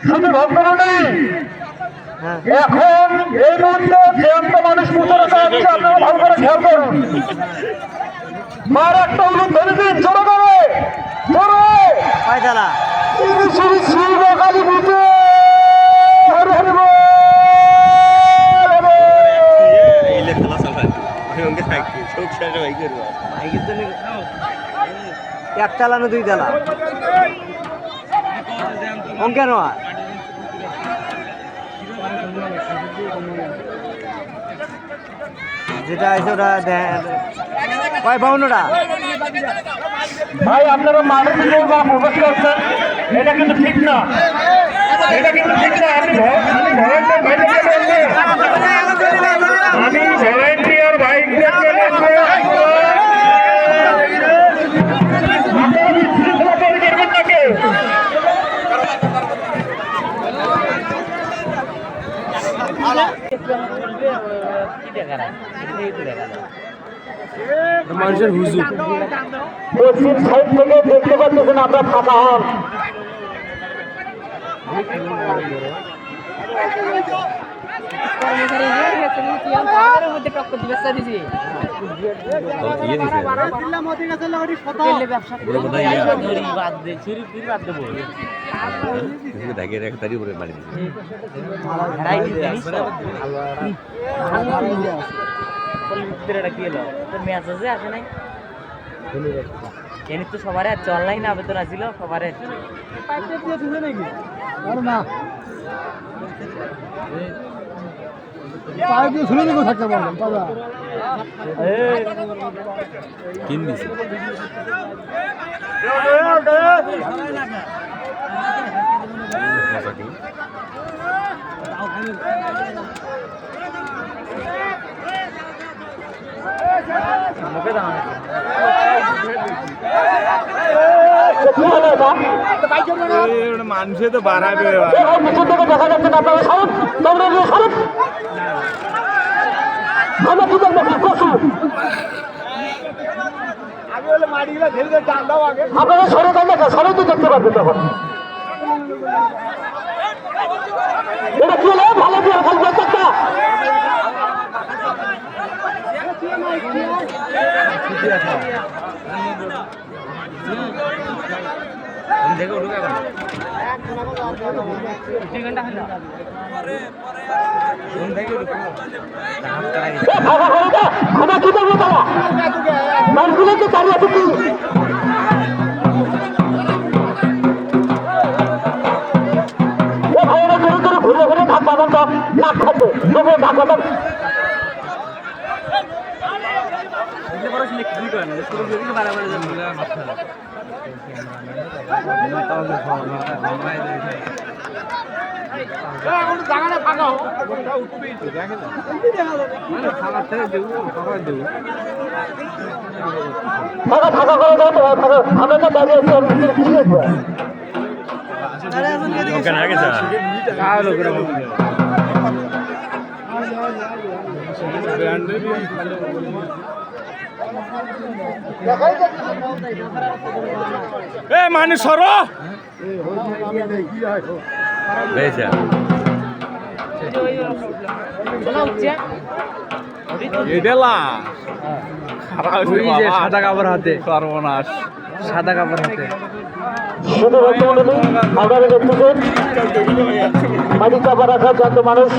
শুধু ভক্তমণ্ডলী এখন এই মুহূর্তে জ্যান্ত মানুষ পুজোর কাছে আপনারা ভালো করে খেয়াল করুন। মার একটা অনুরোধ ধরে দিন, জোরে করে জোরে শ্রী শ্রী কালী পুজো এক চালানো দুই চালা কেন যেটা আছে ওটা কয় পাউন্ডটা ভাই আপনারা মানুষ প্রবেশ করছেন, এটা কিন্তু ঠিক না, এটা কিন্তু ঠিক না। আমি ভলেন্টিয়ার বাইক মানুষের হুজুর পশ্চিম সাইড থেকে দেখতে পাচ্ছেন আমরা ফাঁকা হন। তো সবার অনলাইন আবেদন আসছিল সবার মানুষে তো বাড়াবে দেখা যাচ্ছে আপনারা আপনারা সরে দেন না, সরে তো দেখতে পাবেন তখন। এটা কি হলো? ভালো দিয়ে খালি একটা মানুষগুলোকে দাঁড়িয়ে আছে কি ভাইয়েরা ঘুরে ঘুরে ঘুরে ঘুরে ঢাক বাঁধান তো নাক খাচ্ছে ঢাক বাঁধান। মানুষ সর সাদা কাপড় হাতে সর্বনাশ সাদা কাপড় হাতে মাটি চাপা রাখা যত মানুষ